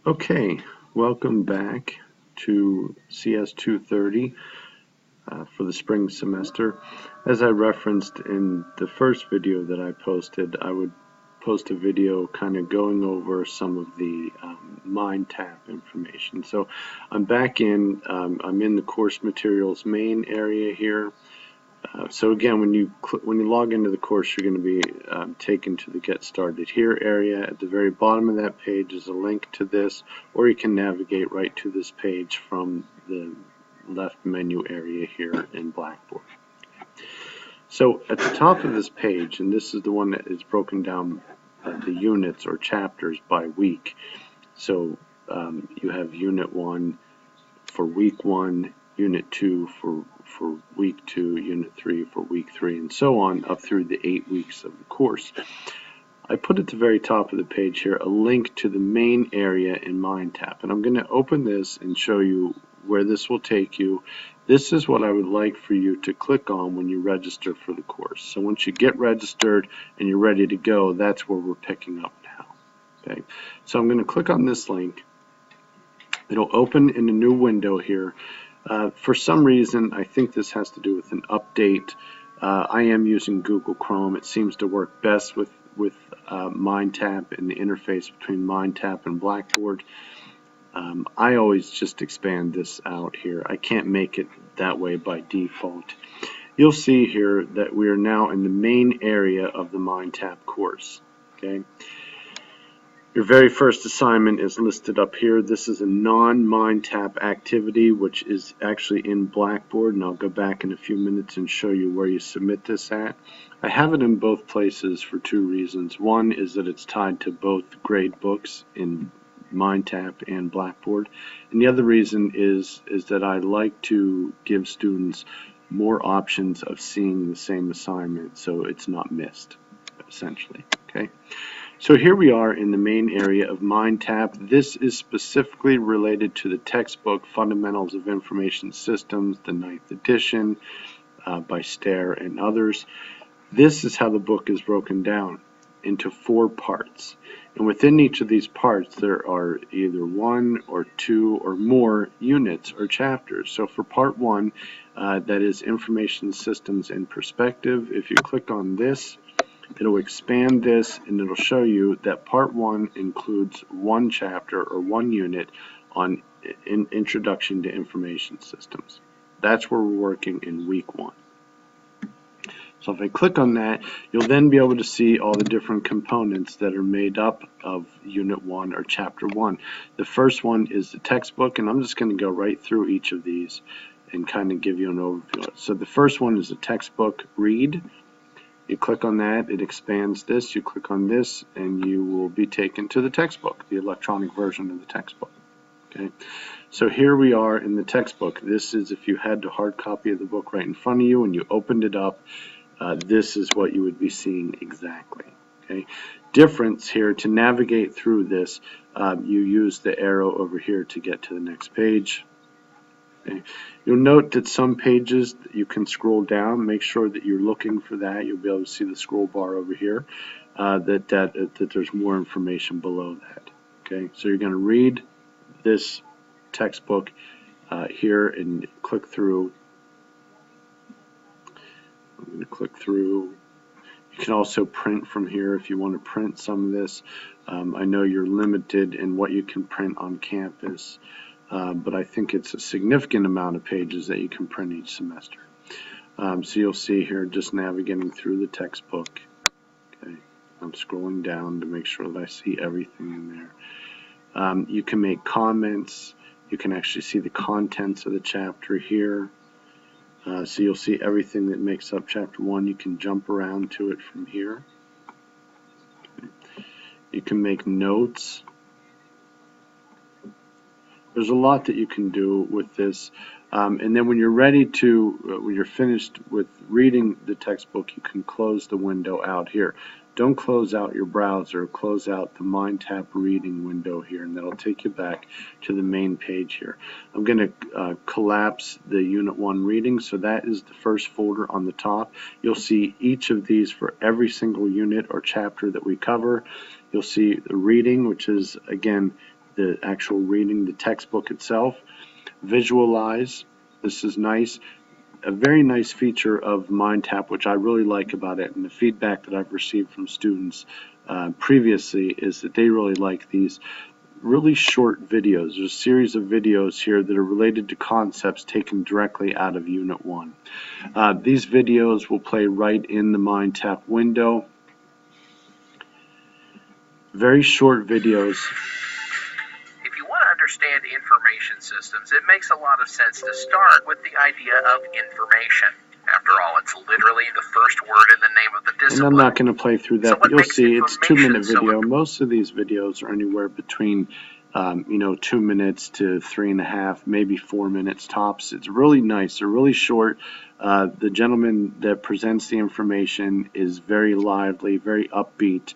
Okay, welcome back to CS230 for the spring semester. As I referenced in the first video that I posted, I would post a video kind of going over some of the MindTap information. So I'm back in, I'm in the course materials main area here. So again, when you log into the course, you're going to be taken to the Get Started Here area. At the very bottom of that page is a link to this, or you can navigate right to this page from the left menu area here in Blackboard. So at the top of this page, and this is the one that is broken down the units or chapters by week. So you have Unit 1 for Week 1, Unit 2 for Week 2, Unit 3 for Week 3, and so on up through the 8 weeks of the course. I put at the very top of the page here a link to the main area in MindTap, and I'm going to open this and show you where this will take you. This is what I would like for you to click on when you register for the course. So once you get registered and you're ready to go, that's where we're picking up now. Okay, so I'm going to click on this link. It'll open in a new window here. For some reason, I think this has to do with an update. I am using Google Chrome. It seems to work best with MindTap and the interface between MindTap and Blackboard. I always just expand this out here. I can't make it that way by default. You'll see here that we are now in the main area of the MindTap course. Okay. Your very first assignment is listed up here. This is a non-MindTap activity, which is actually in Blackboard, and I'll go back in a few minutes and show you where you submit this at. I have it in both places for two reasons. One is that it's tied to both grade books in MindTap and Blackboard, and the other reason is that I like to give students more options of seeing the same assignment so it's not missed, essentially. Okay. So here we are in the main area of MindTap. This is specifically related to the textbook Fundamentals of Information Systems, the 9th edition by Stair and others. This is how the book is broken down into 4 parts. And within each of these parts, there are either 1 or 2 or more units or chapters. So for part 1, that is Information Systems in Perspective, if you click on this, it'll expand this and it'll show you that part 1 includes 1 chapter or 1 unit on Introduction to Information Systems. That's where we're working in week 1. So if I click on that, you'll then be able to see all the different components that are made up of Unit 1 or Chapter 1. The first one is the textbook, and I'm just going to go right through each of these and kind of give you an overview. So the first one is the textbook read. You click on that, it expands this, you click on this, and you will be taken to the textbook, the electronic version of the textbook. Okay, so here we are in the textbook. This is if you had a hard copy of the book right in front of you and you opened it up, this is what you would be seeing exactly. Okay, difference here, to navigate through this, you use the arrow over here to get to the next page. Okay. You'll note that some pages you can scroll down. Make sure that you're looking for that. You'll be able to see the scroll bar over here, that there's more information below that. Okay, so you're going to read this textbook here and click through. I'm going to click through. You can also print from here if you want to print some of this. I know you're limited in what you can print on campus. But I think it's a significant amount of pages that you can print each semester. So you'll see here just navigating through the textbook. Okay, I'm scrolling down to make sure that I see everything in there. You can make comments. You can actually see the contents of the chapter here. So you'll see everything that makes up Chapter 1. You can jump around to it from here. Okay. You can make notes. There's a lot that you can do with this, and then when you're ready to, when you're finished with reading the textbook, you can close the window out here. Don't close out your browser, close out the MindTap reading window here, and that'll take you back to the main page here. I'm going to collapse the Unit 1 reading, so that is the first folder on the top. You'll see each of these for every single unit or chapter that we cover. You'll see the reading, which is, again, the actual reading, the textbook itself. Visualize. This is nice. A very nice feature of MindTap, which I really like about it, and the feedback that I've received from students previously is that they really like these really short videos. There's a series of videos here that are related to concepts taken directly out of Unit 1. These videos will play right in the MindTap window. Very short videos. If you want to understand information systems, it makes a lot of sense to start with the idea of information. After all, it's literally the first word in the name of the discipline. And I'm not going to play through that, but you'll see it's a 2-minute video. Most of these videos are anywhere between 2 minutes to 3.5, maybe 4 minutes tops. It's really nice. They're really short. The gentleman that presents the information is very lively, very upbeat.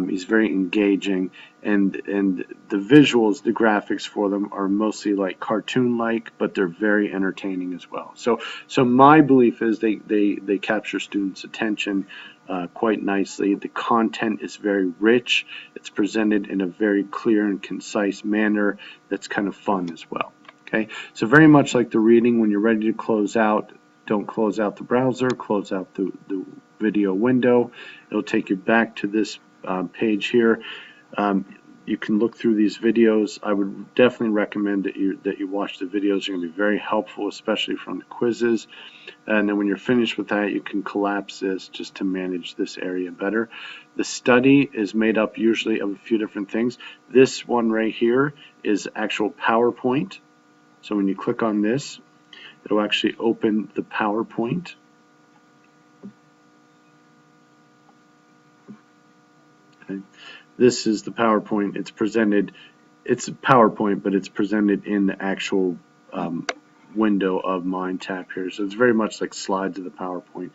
He's very engaging, and the visuals, the graphics for them are mostly like cartoon-like, but they're very entertaining as well. So my belief is they capture students' attention quite nicely. The content is very rich. It's presented in a very clear and concise manner that's kind of fun as well. Okay, so very much like the reading, when you're ready to close out, don't close out the browser, close out the video window. It'll take you back to this page here. You can look through these videos. I would definitely recommend that you watch the videos. They're going to be very helpful, especially from the quizzes. And then when you're finished with that, you can collapse this just to manage this area better. The study is made up usually of a few different things. This one right here is actual PowerPoint. So when you click on this, it'll actually open the PowerPoint. Okay. This is the PowerPoint. It's a PowerPoint, but it's presented in the actual window of MindTap here. So it's very much like slides of the PowerPoint,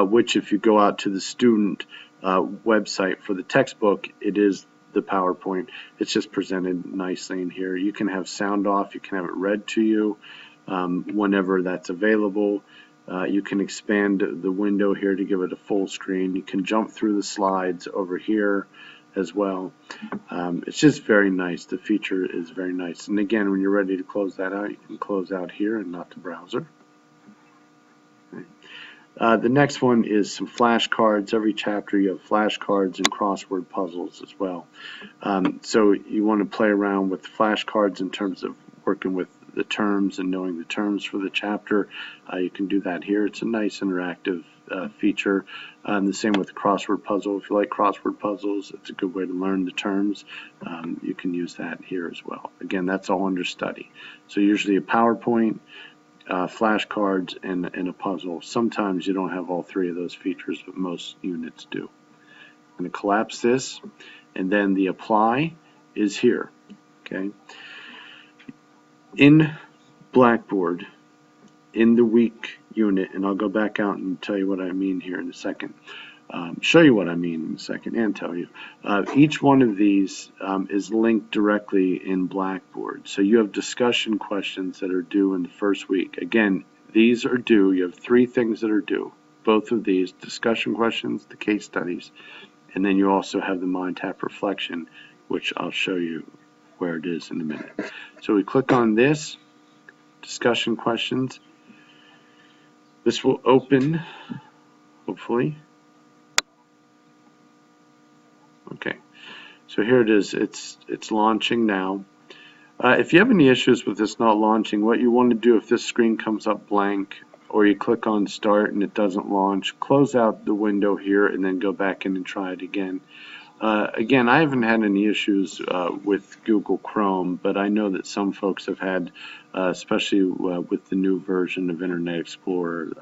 which if you go out to the student website for the textbook, it is the PowerPoint. It's just presented nicely in here. You can have sound off. You can have it read to you whenever that's available. You can expand the window here to give it a full screen. You can jump through the slides over here as well. It's just very nice. The feature is very nice. And again, when you're ready to close that out, you can close out here and not the browser. Okay. The next one is some flashcards. Every chapter you have flashcards and crossword puzzles as well. So you want to play around with flashcards in terms of working with the terms and knowing the terms for the chapter. You can do that here. It's a nice interactive feature. The same with the crossword puzzle. If you like crossword puzzles, it's a good way to learn the terms. You can use that here as well. Again, that's all under study. So usually a PowerPoint, flashcards, and a puzzle. Sometimes you don't have all three of those features, but most units do. I'm going to collapse this, and then the apply is here. Okay. In Blackboard, in the week unit, and I'll go back out and tell you what I mean here in a second, show you what I mean in a second and tell you. Each one of these is linked directly in Blackboard. So you have discussion questions that are due in the first week. Again, these are due. You have 3 things that are due. Both of these, discussion questions, the case studies, and then you also have the MindTap reflection, which I'll show you where it is in a minute. So we click on this, discussion questions. This will open, hopefully. Okay, so here it is. It's launching now. If you have any issues with this not launching, what you want to do if this screen comes up blank, or you click on start and it doesn't launch, close out the window here and then go back in and try it again. Again, I haven't had any issues with Google Chrome, but I know that some folks have had, especially with the new version of Internet Explorer,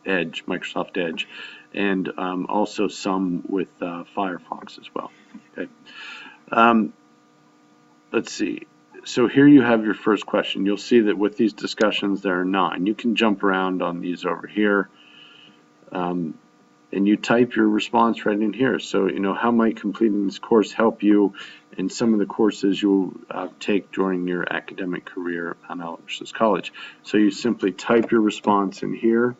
Edge, Microsoft Edge, and also some with Firefox as well. Okay. Let's see. So here you have your first question. You'll see that with these discussions there are 9. You can jump around on these over here. And you type your response right in here. So, how might completing this course help you in some of the courses you'll take during your academic career on Aloysius College? So you simply type your response in here.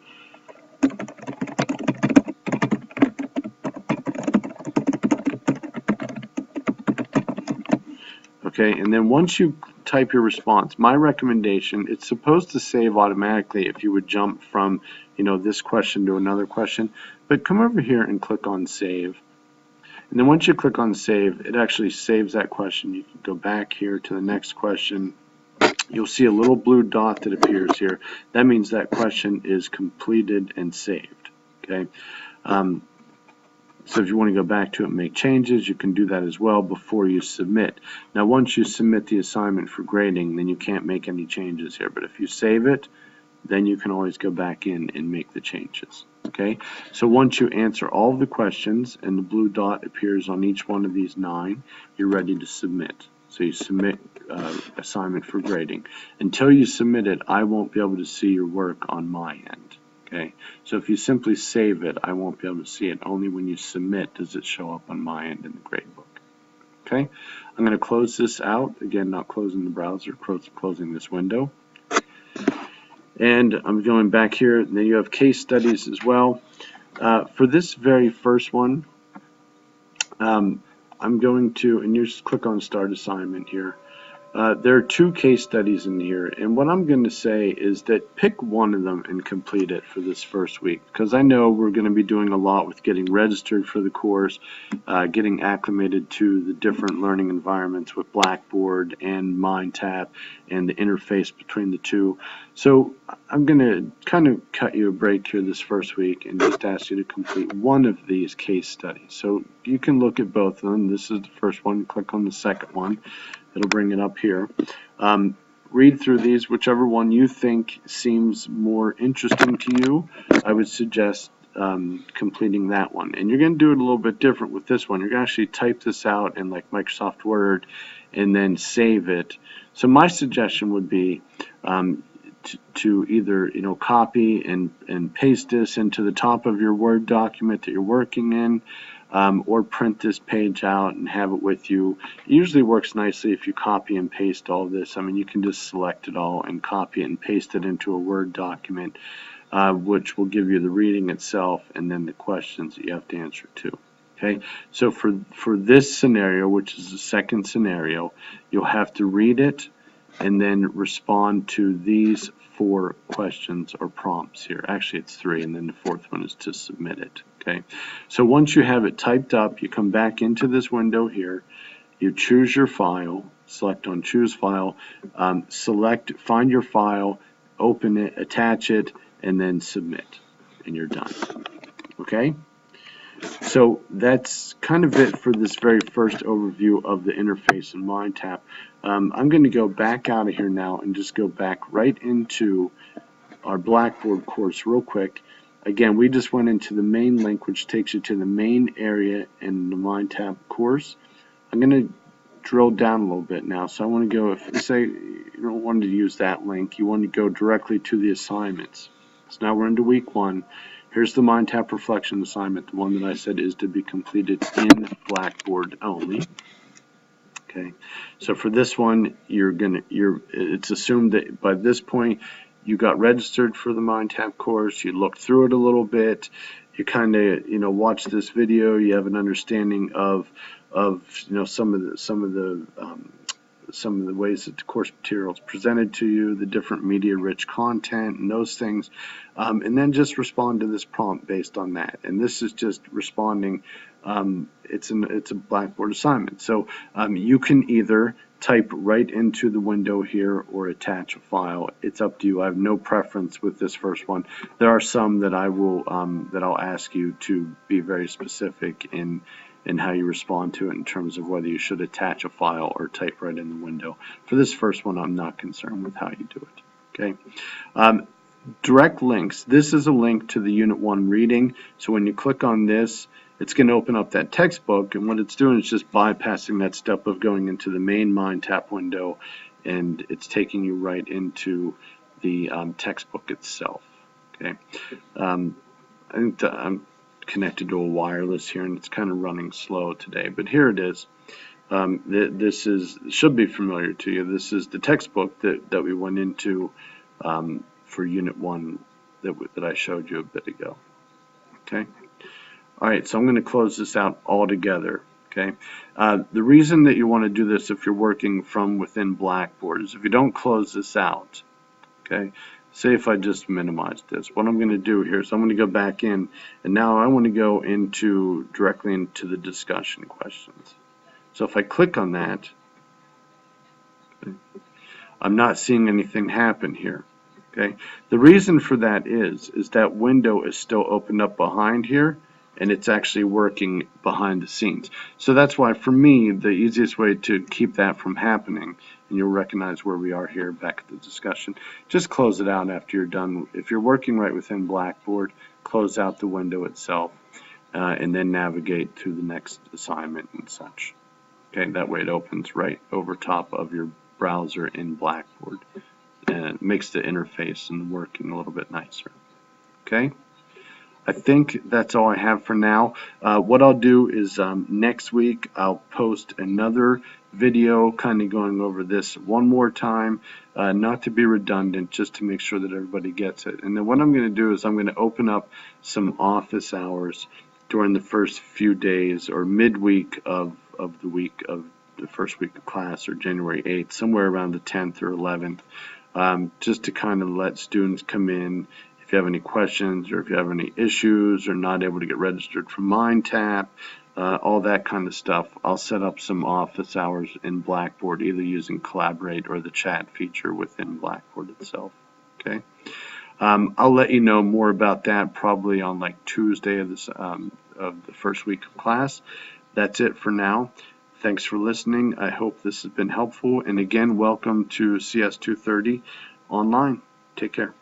Okay, and then once you type your response, my recommendation, it's supposed to save automatically if you would jump from, this question to another question, but come over here and click on save. And then once you click on save, it actually saves that question. You can go back here to the next question. You'll see a little blue dot that appears here. That means that question is completed and saved. Okay. So if you want to go back to it and make changes, you can do that as well before you submit. Now once you submit the assignment for grading, then you can't make any changes here. But if you save it, then you can always go back in and make the changes. Okay, so once you answer all of the questions and the blue dot appears on each one of these 9, you're ready to submit. So you submit assignment for grading. Until you submit it, I won't be able to see your work on my end. Okay, so if you simply save it, I won't be able to see it. Only when you submit does it show up on my end in the gradebook. Okay, I'm going to close this out. Again, not closing the browser, closing this window. And I'm going back here. Then you have case studies as well. For this very first one, I'm going to, and you just click on Start Assignment here. There are 2 case studies in here, and what I'm going to say is that pick one of them and complete it for this first week, because I know we're going to be doing a lot with getting registered for the course, getting acclimated to the different learning environments with Blackboard and MindTap and the interface between the two. So I'm going to kind of cut you a break here this first week and just ask you to complete one of these case studies. So you can look at both of them. This is the first one. Click on the second one. It'll bring it up here. Read through these, whichever one you think seems more interesting to you. I would suggest completing that one. And you're going to do it a little bit different with this one. You're going to actually type this out in like Microsoft Word and then save it. So my suggestion would be to either copy and paste this into the top of your Word document that you're working in, or print this page out and have it with you. It usually works nicely if you copy and paste all this. I mean, you can just select it all and copy it and paste it into a Word document, which will give you the reading itself and then the questions that you have to answer to. Okay, so for this scenario, which is the second scenario, you'll have to read it and then respond to these 4 questions or prompts here. Actually, it's 3, and then the 4th one is to submit it. Okay, so once you have it typed up, you come back into this window here, you choose your file, select on Choose File, find your file, open it, attach it, and then submit, and you're done. Okay? So that's kind of it for this very first overview of the interface in MindTap. I'm going to go back out of here now and just go back right into our Blackboard course real quick. Again, we just went into the main link, which takes you to the main area in the MindTap course. I'm going to drill down a little bit now. So I want to go, if say you don't want to use that link, you want to go directly to the assignments. So now we're into week 1. Here's the MindTap reflection assignment, the one that I said is to be completed in Blackboard only. Okay, so for this one, it's assumed that by this point you got registered for the MindTap course, you looked through it a little bit, you kind of watched this video, you have an understanding of some of the ways that the course material is presented to you, the different media-rich content and those things, and then just respond to this prompt based on that. And this is just responding. It's a Blackboard assignment, so you can either type right into the window here or attach a file. It's up to you. I have no preference with this first one. There are some that I'll ask you to be very specific in how you respond to it in terms of whether you should attach a file or type right in the window. For this first one, I'm not concerned with how you do it. Okay. Direct links. This is a link to the Unit 1 reading. So when you click on this, it's going to open up that textbook, and what it's doing is just bypassing that step of going into the main MindTap window, and it's taking you right into the textbook itself. Okay. I think that I'm connected to a wireless here, and it's kind of running slow today, but here it is. This should be familiar to you. This is the textbook that we went into for Unit 1 that I showed you a bit ago. Okay. All right, so I'm going to close this out altogether. Okay. The reason that you want to do this if you're working from within Blackboard is if you don't close this out, okay, say if I just minimize this, what I'm going to do here is I'm going to go back in, and now I want to go directly into the discussion questions. So if I click on that, okay, I'm not seeing anything happen here. Okay. The reason for that is that window is still opened up behind here, and it's actually working behind the scenes. So that's why, for me, the easiest way to keep that from happening, and you'll recognize where we are here back at the discussion, just close it out after you're done. If you're working right within Blackboard, close out the window itself, and then navigate to the next assignment and such. Okay, that way it opens right over top of your browser in Blackboard, and it makes the interface and working a little bit nicer. Okay, I think that's all I have for now. What I'll do is next week I'll post another video kind of going over this one more time, not to be redundant, just to make sure that everybody gets it. And then what I'm going to do is I'm going to open up some office hours during the first few days or midweek of the week of the first week of class, or January 8th, somewhere around the 10th or 11th, just to kind of let students come in. If you have any questions, or if you have any issues, or not able to get registered for MindTap, all that kind of stuff, I'll set up some office hours in Blackboard, either using Collaborate or the chat feature within Blackboard itself. Okay, I'll let you know more about that probably on like Tuesday of the first week of class. That's it for now. Thanks for listening. I hope this has been helpful. And again, welcome to CS230 online. Take care.